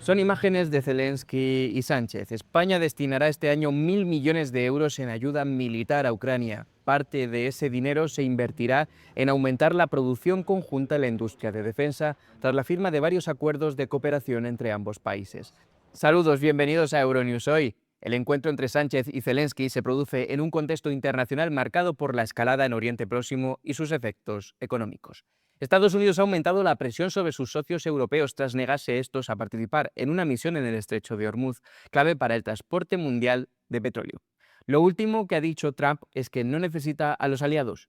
Son imágenes de Zelensky y Sánchez. España destinará este año 1.000 millones de euros en ayuda militar a Ucrania. Parte de ese dinero se invertirá en aumentar la producción conjunta en la industria de defensa, tras la firma de varios acuerdos de cooperación entre ambos países. Saludos, bienvenidos a Euronews Hoy. El encuentro entre Sánchez y Zelensky se produce en un contexto internacional marcado por la escalada en Oriente Próximo y sus efectos económicos. Estados Unidos ha aumentado la presión sobre sus socios europeos tras negarse estos a participar en una misión en el estrecho de Hormuz, clave para el transporte mundial de petróleo. Lo último que ha dicho Trump es que no necesita a los aliados.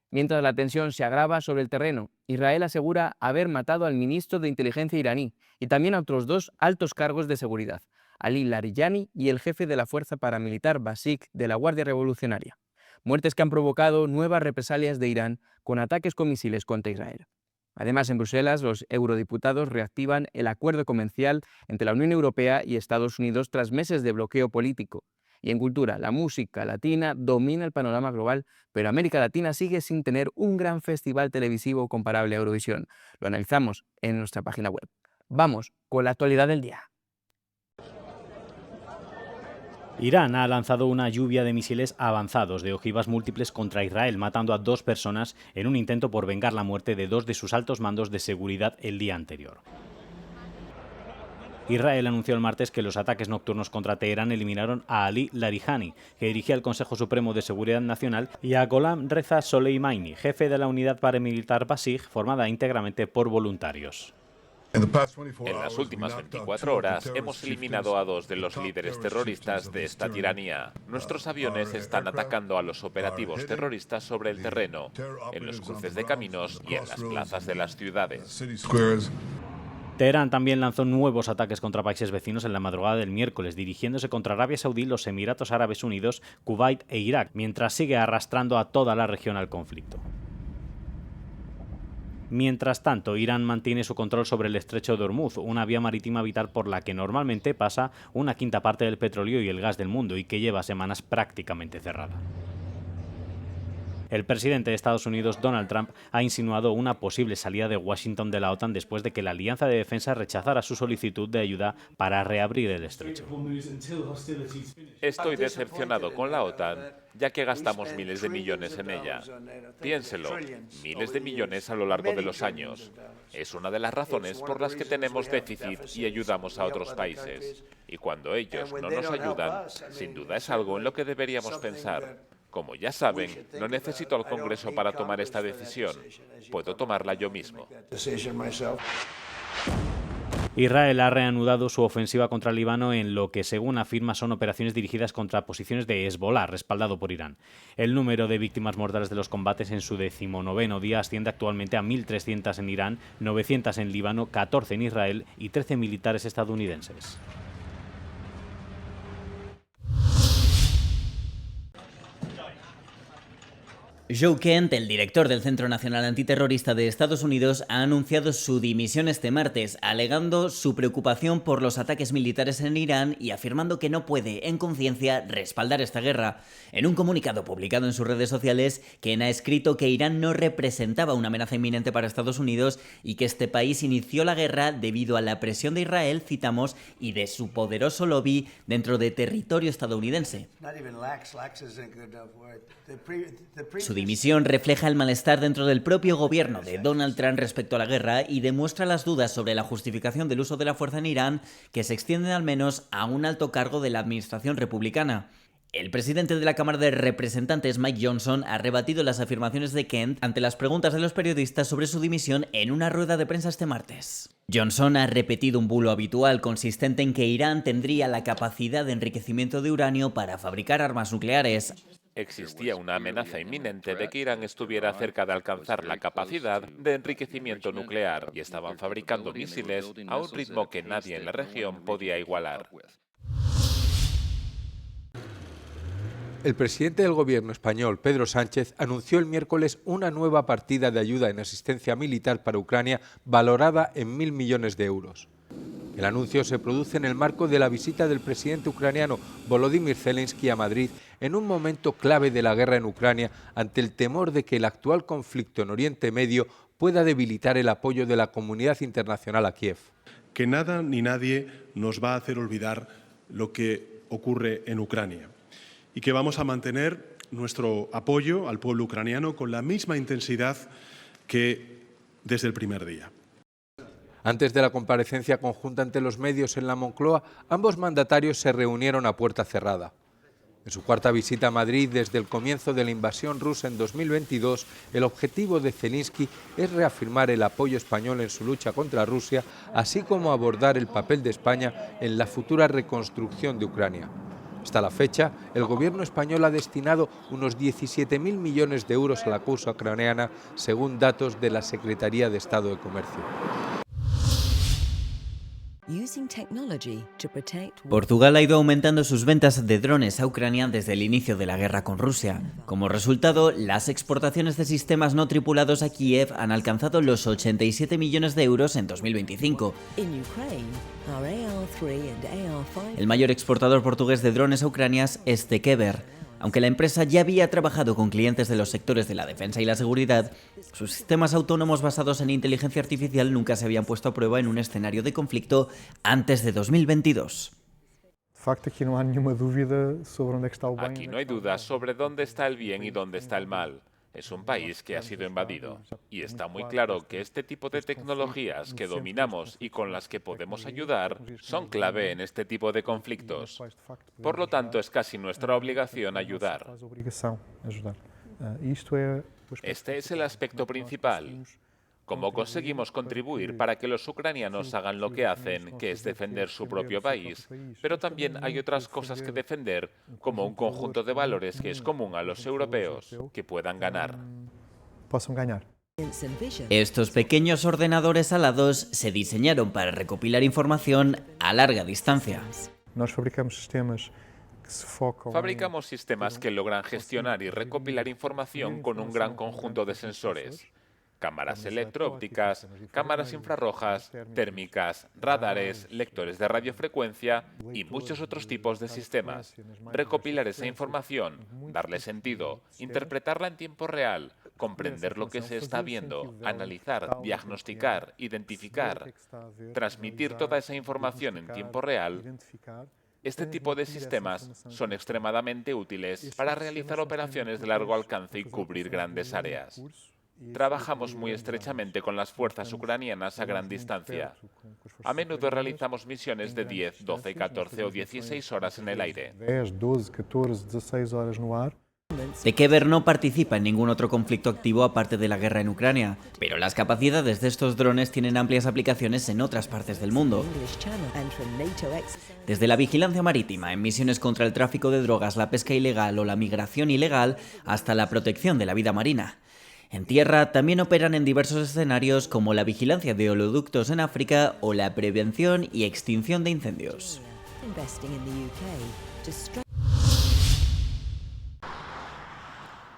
Mientras la tensión se agrava sobre el terreno, Israel asegura haber matado al ministro de Inteligencia iraní y también a otros dos altos cargos de seguridad, Ali Larijani y el jefe de la fuerza paramilitar Basij de la Guardia Revolucionaria. Muertes que han provocado nuevas represalias de Irán con ataques con misiles contra Israel. Además, en Bruselas, los eurodiputados reactivan el acuerdo comercial entre la Unión Europea y Estados Unidos tras meses de bloqueo político. Y en cultura, la música latina domina el panorama global, pero América Latina sigue sin tener un gran festival televisivo comparable a Eurovisión. Lo analizamos en nuestra página web. Vamos con la actualidad del día. Irán ha lanzado una lluvia de misiles avanzados de ojivas múltiples contra Israel, matando a 2 personas en un intento por vengar la muerte de 2 de sus altos mandos de seguridad el día anterior. Israel anunció el martes que los ataques nocturnos contra Teherán eliminaron a Ali Larijani, que dirigía el Consejo Supremo de Seguridad Nacional, y a Gholam Reza Soleimani, jefe de la unidad paramilitar Basij, formada íntegramente por voluntarios. En las últimas 24 horas hemos eliminado a 2 de los líderes terroristas de esta tiranía. Nuestros aviones están atacando a los operativos terroristas sobre el terreno, en los cruces de caminos y en las plazas de las ciudades. Teherán también lanzó nuevos ataques contra países vecinos en la madrugada del miércoles, dirigiéndose contra Arabia Saudí, los Emiratos Árabes Unidos, Kuwait e Irak, mientras sigue arrastrando a toda la región al conflicto. Mientras tanto, Irán mantiene su control sobre el estrecho de Hormuz, una vía marítima vital por la que normalmente pasa una quinta parte del petróleo y el gas del mundo y que lleva semanas prácticamente cerrada. El presidente de Estados Unidos, Donald Trump, ha insinuado una posible salida de Washington de la OTAN después de que la Alianza de Defensa rechazara su solicitud de ayuda para reabrir el estrecho. Estoy decepcionado con la OTAN, ya que gastamos miles de millones en ella. Piénselo, miles de millones a lo largo de los años. Es una de las razones por las que tenemos déficit y ayudamos a otros países. Y cuando ellos no nos ayudan, sin duda es algo en lo que deberíamos pensar. Como ya saben, no necesito al Congreso para tomar esta decisión. Puedo tomarla yo mismo. Israel ha reanudado su ofensiva contra el Líbano en lo que, según afirma, son operaciones dirigidas contra posiciones de Hezbollah, respaldado por Irán. El número de víctimas mortales de los combates en su 19º día asciende actualmente a 1.300 en Irán, 900 en Líbano, 14 en Israel y 13 militares estadounidenses. Joe Kent, el director del Centro Nacional Antiterrorista de Estados Unidos, ha anunciado su dimisión este martes, alegando su preocupación por los ataques militares en Irán y afirmando que no puede, en conciencia, respaldar esta guerra. En un comunicado publicado en sus redes sociales, Kent ha escrito que Irán no representaba una amenaza inminente para Estados Unidos y que este país inició la guerra debido a la presión de Israel, citamos, y de su poderoso lobby dentro de territorio estadounidense. Su dimisión refleja el malestar dentro del propio gobierno de Donald Trump respecto a la guerra y demuestra las dudas sobre la justificación del uso de la fuerza en Irán, que se extienden al menos a un alto cargo de la administración republicana. El presidente de la Cámara de Representantes, Mike Johnson, ha rebatido las afirmaciones de Kent ante las preguntas de los periodistas sobre su dimisión en una rueda de prensa este martes. Johnson ha repetido un bulo habitual consistente en que Irán tendría la capacidad de enriquecimiento de uranio para fabricar armas nucleares. Existía una amenaza inminente de que Irán estuviera cerca de alcanzar la capacidad de enriquecimiento nuclear y estaban fabricando misiles a un ritmo que nadie en la región podía igualar. El presidente del gobierno español, Pedro Sánchez, anunció el miércoles una nueva partida de ayuda en asistencia militar para Ucrania valorada en 1.000 millones de euros. El anuncio se produce en el marco de la visita del presidente ucraniano Volodymyr Zelensky a Madrid en un momento clave de la guerra en Ucrania ante el temor de que el actual conflicto en Oriente Medio pueda debilitar el apoyo de la comunidad internacional a Kiev. que nada ni nadie nos va a hacer olvidar lo que ocurre en Ucrania y que vamos a mantener nuestro apoyo al pueblo ucraniano con la misma intensidad que desde el primer día. Antes de la comparecencia conjunta ante los medios en la Moncloa, ambos mandatarios se reunieron a puerta cerrada. En su cuarta visita a Madrid desde el comienzo de la invasión rusa en 2022, el objetivo de Zelensky es reafirmar el apoyo español en su lucha contra Rusia, así como abordar el papel de España en la futura reconstrucción de Ucrania. Hasta la fecha, el gobierno español ha destinado unos 17.000 millones de euros a la causa ucraniana, según datos de la Secretaría de Estado de Comercio. Portugal ha ido aumentando sus ventas de drones a Ucrania desde el inicio de la guerra con Rusia. Como resultado, las exportaciones de sistemas no tripulados a Kiev han alcanzado los 87 millones de euros en 2025. El mayor exportador portugués de drones a Ucrania es Tekever. Aunque la empresa ya había trabajado con clientes de los sectores de la defensa y la seguridad, sus sistemas autónomos basados en inteligencia artificial nunca se habían puesto a prueba en un escenario de conflicto antes de 2022. Aquí no hay dudas sobre dónde está el bien y dónde está el mal. Es un país que ha sido invadido y está muy claro que este tipo de tecnologías que dominamos y con las que podemos ayudar son clave en este tipo de conflictos. Por lo tanto, es casi nuestra obligación ayudar. Este es el aspecto principal. ¿Cómo conseguimos contribuir para que los ucranianos hagan lo que hacen, que es defender su propio país? Pero también hay otras cosas que defender, como un conjunto de valores que es común a los europeos, que puedan ganar. Estos pequeños ordenadores alados se diseñaron para recopilar información a larga distancia. Fabricamos sistemas que logran gestionar y recopilar información con un gran conjunto de sensores. Cámaras electro-ópticas, cámaras infrarrojas, térmicas, radares, lectores de radiofrecuencia y muchos otros tipos de sistemas. Recopilar esa información, darle sentido, interpretarla en tiempo real, comprender lo que se está viendo, analizar, diagnosticar, identificar, transmitir toda esa información en tiempo real. Este tipo de sistemas son extremadamente útiles para realizar operaciones de largo alcance y cubrir grandes áreas. Trabajamos muy estrechamente con las fuerzas ucranianas a gran distancia. A menudo realizamos misiones de 10, 12, 14 o 16 horas en el aire. Tekever no participa en ningún otro conflicto activo aparte de la guerra en Ucrania, pero las capacidades de estos drones tienen amplias aplicaciones en otras partes del mundo. Desde la vigilancia marítima, en misiones contra el tráfico de drogas, la pesca ilegal o la migración ilegal, hasta la protección de la vida marina. En tierra también operan en diversos escenarios como la vigilancia de oleoductos en África o la prevención y extinción de incendios.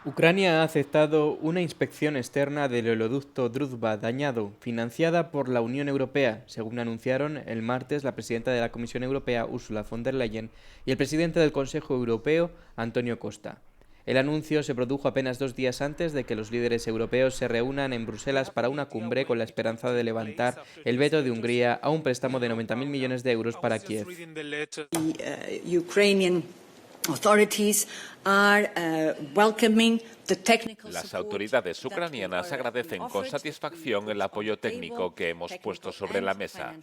Ucrania ha aceptado una inspección externa del oleoducto Druzhba dañado, financiada por la Unión Europea, según anunciaron el martes la presidenta de la Comisión Europea, Ursula von der Leyen, y el presidente del Consejo Europeo, Antonio Costa. El anuncio se produjo apenas 2 días antes de que los líderes europeos se reúnan en Bruselas para una cumbre con la esperanza de levantar el veto de Hungría a un préstamo de 90.000 millones de euros para Kiev. Las autoridades ucranianas agradecen con satisfacción el apoyo técnico que hemos puesto sobre la mesa,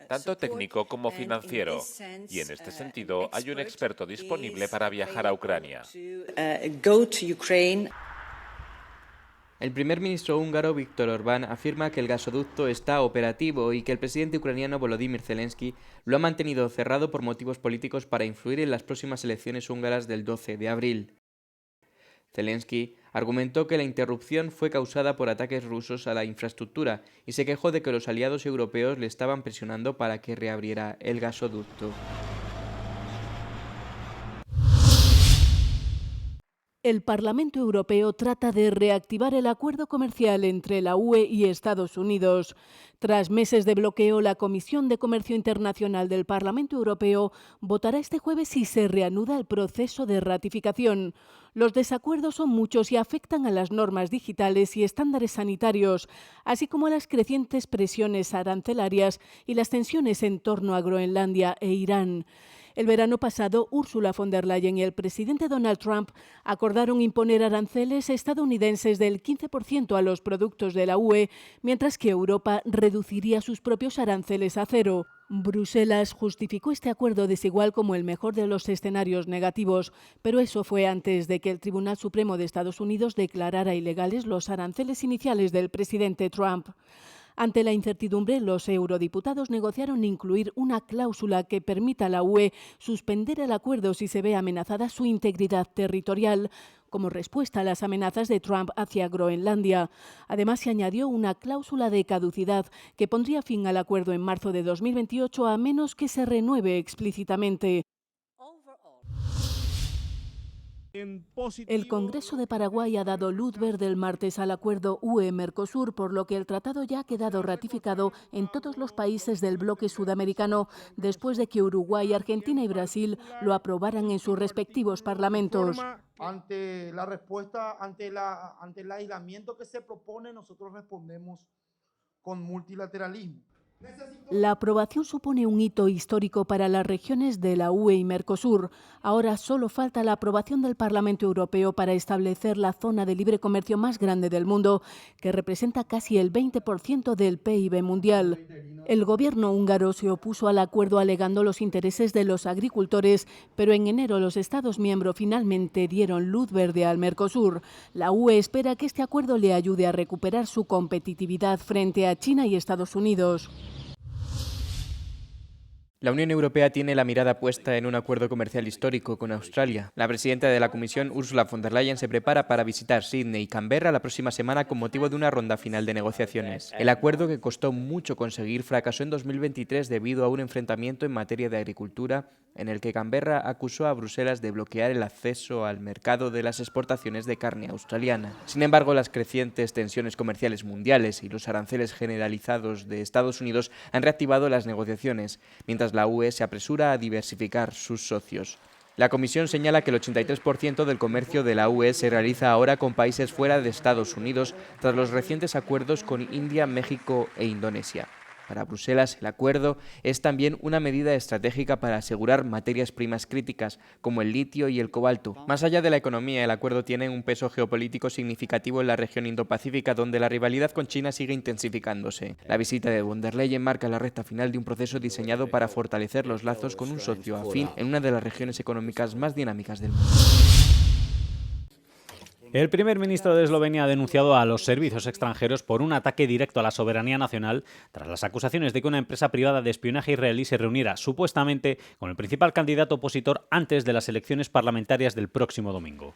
tanto técnico como financiero, y en este sentido hay un experto disponible para viajar a Ucrania. El primer ministro húngaro Viktor Orbán afirma que el gasoducto está operativo y que el presidente ucraniano Volodymyr Zelensky lo ha mantenido cerrado por motivos políticos para influir en las próximas elecciones húngaras del 12 de abril. Zelensky argumentó que la interrupción fue causada por ataques rusos a la infraestructura y se quejó de que los aliados europeos le estaban presionando para que reabriera el gasoducto. El Parlamento Europeo trata de reactivar el acuerdo comercial entre la UE y Estados Unidos. Tras meses de bloqueo, la Comisión de Comercio Internacional del Parlamento Europeo votará este jueves si se reanuda el proceso de ratificación. Los desacuerdos son muchos y afectan a las normas digitales y estándares sanitarios, así como a las crecientes presiones arancelarias y las tensiones en torno a Groenlandia e Irán. El verano pasado, Ursula von der Leyen y el presidente Donald Trump acordaron imponer aranceles estadounidenses del 15% a los productos de la UE, mientras que Europa reduciría sus propios aranceles a cero. Bruselas justificó este acuerdo desigual como el mejor de los escenarios negativos, pero eso fue antes de que el Tribunal Supremo de Estados Unidos declarara ilegales los aranceles iniciales del presidente Trump. Ante la incertidumbre, los eurodiputados negociaron incluir una cláusula que permita a la UE suspender el acuerdo si se ve amenazada su integridad territorial, como respuesta a las amenazas de Trump hacia Groenlandia. Además, se añadió una cláusula de caducidad que pondría fin al acuerdo en marzo de 2028 a menos que se renueve explícitamente. El Congreso de Paraguay ha dado luz verde el martes al acuerdo UE-Mercosur, por lo que el tratado ya ha quedado ratificado en todos los países del bloque sudamericano, después de que Uruguay, Argentina y Brasil lo aprobaran en sus respectivos parlamentos. Ante la respuesta, ante el aislamiento que se propone, nosotros respondemos con multilateralismo. La aprobación supone un hito histórico para las regiones de la UE y Mercosur. Ahora solo falta la aprobación del Parlamento Europeo para establecer la zona de libre comercio más grande del mundo, que representa casi el 20% del PIB mundial. El gobierno húngaro se opuso al acuerdo alegando los intereses de los agricultores, pero en enero los Estados miembros finalmente dieron luz verde al Mercosur. La UE espera que este acuerdo le ayude a recuperar su competitividad frente a China y Estados Unidos. La Unión Europea tiene la mirada puesta en un acuerdo comercial histórico con Australia. La presidenta de la Comisión, Ursula von der Leyen, se prepara para visitar Sídney y Canberra la próxima semana con motivo de una ronda final de negociaciones. El acuerdo, que costó mucho conseguir, fracasó en 2023 debido a un enfrentamiento en materia de agricultura en el que Canberra acusó a Bruselas de bloquear el acceso al mercado de las exportaciones de carne australiana. Sin embargo, las crecientes tensiones comerciales mundiales y los aranceles generalizados de Estados Unidos han reactivado las negociaciones, mientras la UE se apresura a diversificar sus socios. La Comisión señala que el 83% del comercio de la UE se realiza ahora con países fuera de Estados Unidos, tras los recientes acuerdos con India, México e Indonesia. Para Bruselas, el acuerdo es también una medida estratégica para asegurar materias primas críticas, como el litio y el cobalto. Más allá de la economía, el acuerdo tiene un peso geopolítico significativo en la región Indo-Pacífica, donde la rivalidad con China sigue intensificándose. La visita de von der Leyen marca la recta final de un proceso diseñado para fortalecer los lazos con un socio afín en una de las regiones económicas más dinámicas del mundo. El primer ministro de Eslovenia ha denunciado a los servicios extranjeros por un ataque directo a la soberanía nacional tras las acusaciones de que una empresa privada de espionaje israelí se reuniera supuestamente con el principal candidato opositor antes de las elecciones parlamentarias del próximo domingo.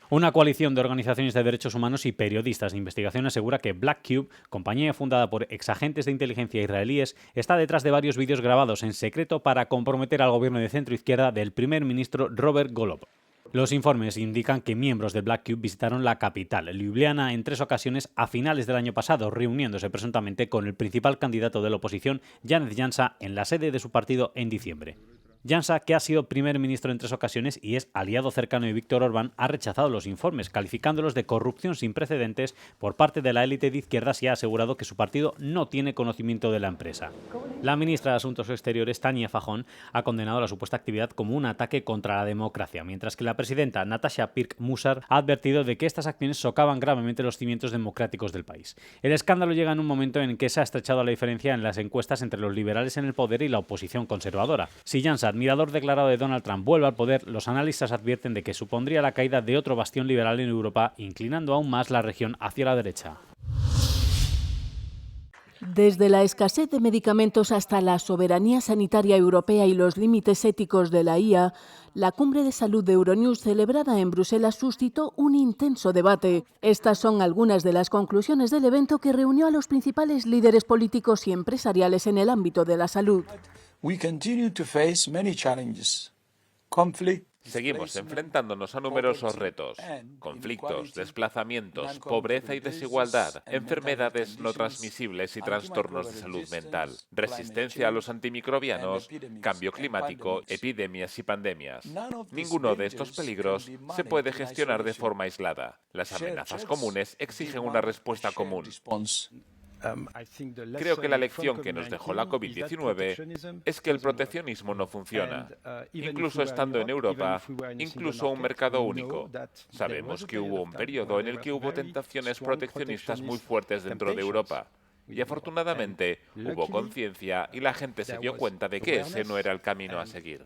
Una coalición de organizaciones de derechos humanos y periodistas de investigación asegura que Black Cube, compañía fundada por exagentes de inteligencia israelíes, está detrás de varios vídeos grabados en secreto para comprometer al gobierno de centro-izquierda del primer ministro Robert Golob. Los informes indican que miembros de Black Cube visitaron la capital, Ljubljana, en 3 ocasiones a finales del año pasado, reuniéndose presuntamente con el principal candidato de la oposición, Janez Janša, en la sede de su partido en diciembre. Janša, que ha sido primer ministro en 3 ocasiones y es aliado cercano de Viktor Orbán, ha rechazado los informes, calificándolos de corrupción sin precedentes por parte de la élite de izquierdas y ha asegurado que su partido no tiene conocimiento de la empresa. La ministra de Asuntos Exteriores, Tania Fajón, ha condenado la supuesta actividad como un ataque contra la democracia, mientras que la presidenta Natasha Pirk-Musar ha advertido de que estas acciones socavan gravemente los cimientos democráticos del país. El escándalo llega en un momento en que se ha estrechado la diferencia en las encuestas entre los liberales en el poder y la oposición conservadora. Si Janša, admirador declarado de Donald Trump, vuelve al poder, los analistas advierten de que supondría la caída de otro bastión liberal en Europa, inclinando aún más la región hacia la derecha. Desde la escasez de medicamentos hasta la soberanía sanitaria europea y los límites éticos de la IA, la cumbre de salud de Euronews celebrada en Bruselas suscitó un intenso debate. Estas son algunas de las conclusiones del evento, que reunió a los principales líderes políticos y empresariales en el ámbito de la salud. We continue to face many challenges: conflict, Seguimos enfrentándonos a numerosos retos: conflictos, desplazamientos, pobreza y desigualdad, enfermedades no transmisibles y trastornos de salud mental, resistencia a los antimicrobianos, cambio climático, epidemias y pandemias. Ninguno de estos peligros se puede gestionar de forma aislada. Las amenazas comunes exigen una respuesta común. Creo que la lección que nos dejó la COVID-19 es que el proteccionismo no funciona. Incluso estando en Europa, incluso un mercado único. Sabemos que hubo un periodo en el que hubo tentaciones proteccionistas muy fuertes dentro de Europa. Y afortunadamente hubo conciencia y la gente se dio cuenta de que ese no era el camino a seguir.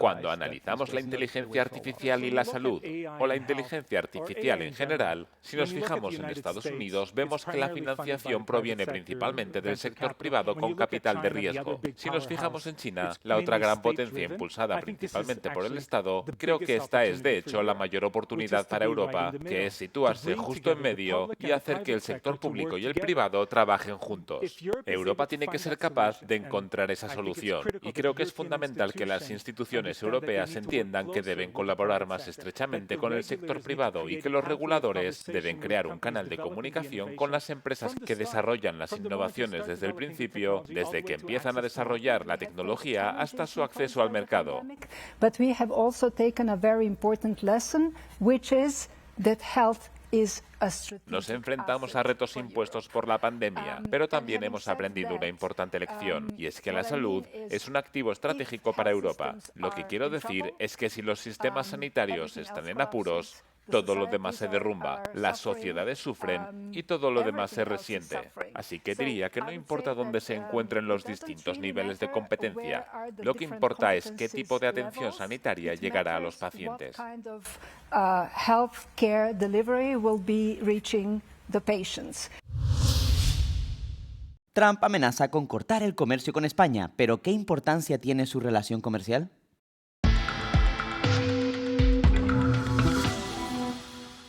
Cuando analizamos la inteligencia artificial y la salud, o la inteligencia artificial en general, si nos fijamos en Estados Unidos, vemos que la financiación proviene principalmente del sector privado con capital de riesgo. Si nos fijamos en China, la otra gran potencia impulsada principalmente por el Estado, creo que esta es de hecho la mayor oportunidad para Europa, que es situarse justo en medio y hacer que el sector público y el privado trabajen juntos. Europa tiene que ser capaz de encontrar esa solución y creo que es fundamental que las instituciones europeas entiendan que deben colaborar más estrechamente con el sector privado y que los reguladores deben crear un canal de comunicación con las empresas que desarrollan las innovaciones desde el principio, desde que empiezan a desarrollar la tecnología hasta su acceso al mercado. Nos enfrentamos a retos impuestos por la pandemia, pero también hemos aprendido una importante lección, y es que la salud es un activo estratégico para Europa. Lo que quiero decir es que si los sistemas sanitarios están en apuros, todo lo demás se derrumba, las sociedades sufren y todo lo demás se resiente. Así que diría que no importa dónde se encuentren los distintos niveles de competencia, lo que importa es qué tipo de atención sanitaria llegará a los pacientes. Trump amenaza con cortar el comercio con España, pero ¿qué importancia tiene su relación comercial?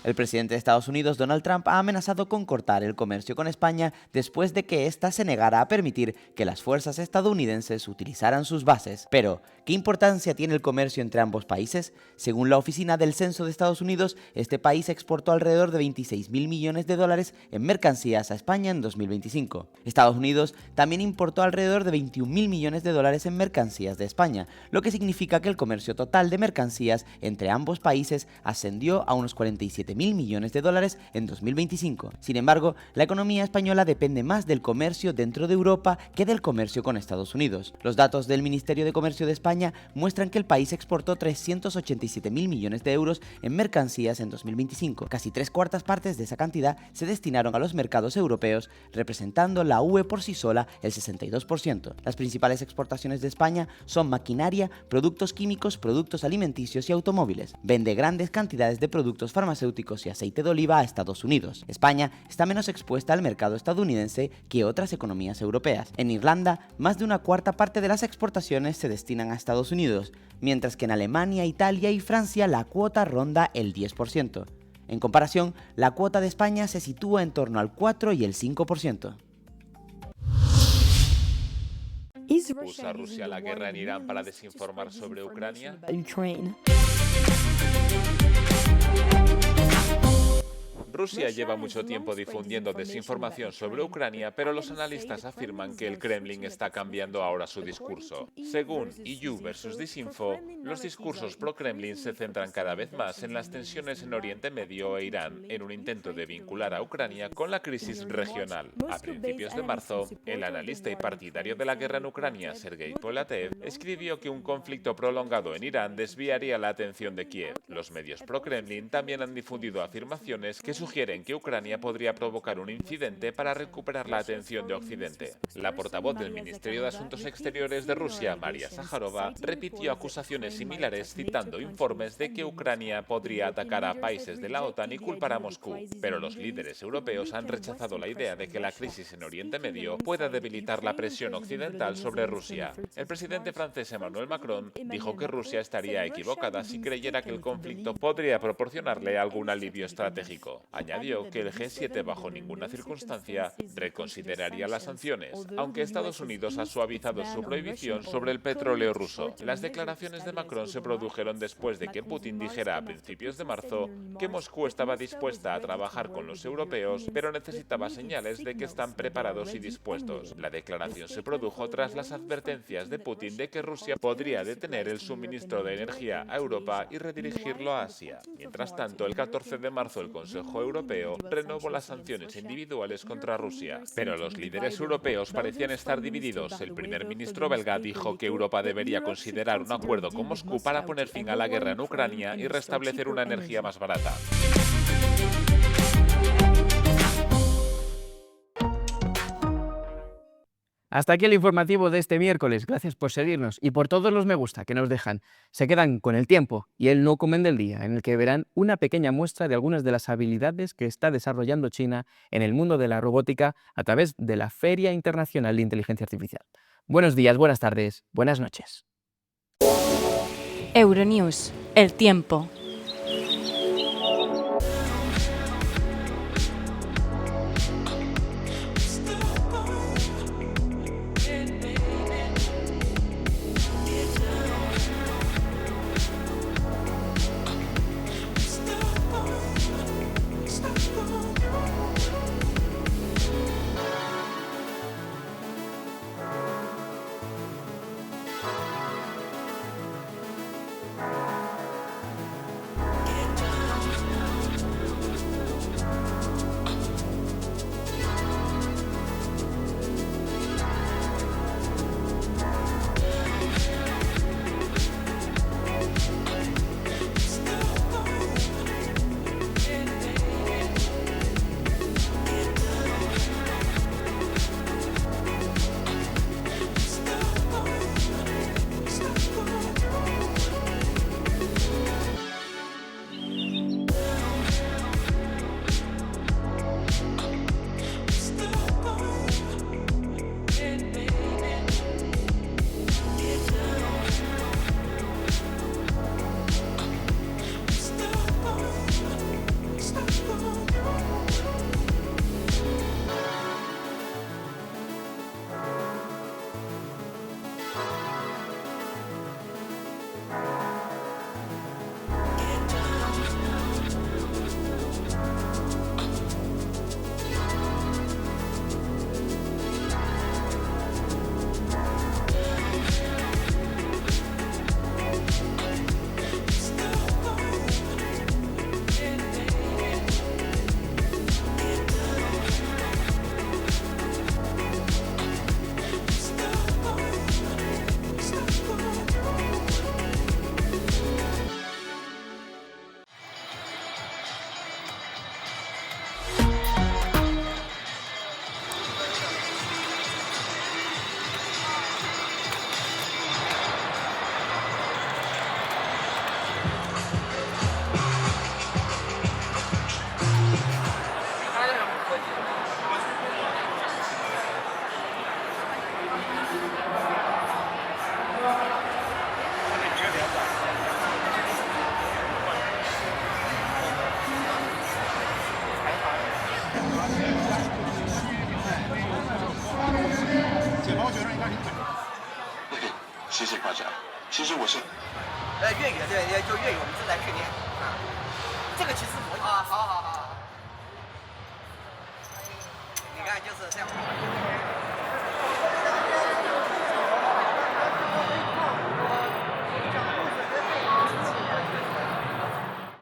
El presidente de Estados Unidos, Donald Trump, ha amenazado con cortar el comercio con España después de que ésta se negara a permitir que las fuerzas estadounidenses utilizaran sus bases. Pero, ¿qué importancia tiene el comercio entre ambos países? Según la Oficina del Censo de Estados Unidos, este país exportó alrededor de 26.000 millones de dólares en mercancías a España en 2025. Estados Unidos también importó alrededor de 21.000 millones de dólares en mercancías de España, lo que significa que el comercio total de mercancías entre ambos países ascendió a unos 47.000 millones de dólares en 2025. Sin embargo, la economía española depende más del comercio dentro de Europa que del comercio con Estados Unidos. Los datos del Ministerio de Comercio de España muestran que el país exportó 387.000 millones de euros en mercancías en 2025. Casi 3/4 partes de esa cantidad se destinaron a los mercados europeos, representando la UE por sí sola el 62%. Las principales exportaciones de España son maquinaria, productos químicos, productos alimenticios y automóviles. Vende grandes cantidades de productos farmacéuticos y aceite de oliva a Estados Unidos. España está menos expuesta al mercado estadounidense que otras economías europeas. En Irlanda, más de 1/4 parte de las exportaciones se destinan a Estados Unidos, mientras que en Alemania, Italia y Francia la cuota ronda el 10%. En comparación, la cuota de España se sitúa en torno al 4 y el 5%. ¿Usa Rusia la guerra en Irán para desinformar sobre Ucrania? Rusia lleva mucho tiempo difundiendo desinformación sobre Ucrania, pero los analistas afirman que el Kremlin está cambiando ahora su discurso. Según EU versus Disinfo, los discursos pro-Kremlin se centran cada vez más en las tensiones en Oriente Medio e Irán, en un intento de vincular a Ucrania con la crisis regional. A principios de marzo, el analista y partidario de la guerra en Ucrania, Sergei Polatev, escribió que un conflicto prolongado en Irán desviaría la atención de Kiev. Los medios pro-Kremlin también han difundido afirmaciones que sugieren que Ucrania podría provocar un incidente para recuperar la atención de Occidente. La portavoz del Ministerio de Asuntos Exteriores de Rusia, Maria Zakharova, repitió acusaciones similares citando informes de que Ucrania podría atacar a países de la OTAN y culpar a Moscú. Pero los líderes europeos han rechazado la idea de que la crisis en Oriente Medio pueda debilitar la presión occidental sobre Rusia. El presidente francés Emmanuel Macron dijo que Rusia estaría equivocada si creyera que el conflicto podría proporcionarle algún alivio estratégico. Añadió que el G7 bajo ninguna circunstancia reconsideraría las sanciones, aunque Estados Unidos ha suavizado su prohibición sobre el petróleo ruso. Las declaraciones de Macron se produjeron después de que Putin dijera a principios de marzo que Moscú estaba dispuesta a trabajar con los europeos, pero necesitaba señales de que están preparados y dispuestos. La declaración se produjo tras las advertencias de Putin de que Rusia podría detener el suministro de energía a Europa y redirigirlo a Asia. Mientras tanto, el 14 de marzo el Consejo Europeo renovó las sanciones individuales contra Rusia, pero los líderes europeos parecían estar divididos. El primer ministro belga dijo que Europa debería considerar un acuerdo con Moscú para poner fin a la guerra en Ucrania y restablecer una energía más barata. Hasta aquí el informativo de este miércoles. Gracias por seguirnos y por todos los me gusta que nos dejan. Se quedan con el tiempo y el no comen del día, en el que verán una pequeña muestra de algunas de las habilidades que está desarrollando China en el mundo de la robótica a través de la Feria Internacional de Inteligencia Artificial. Buenos días, buenas tardes, buenas noches. Euronews, el tiempo.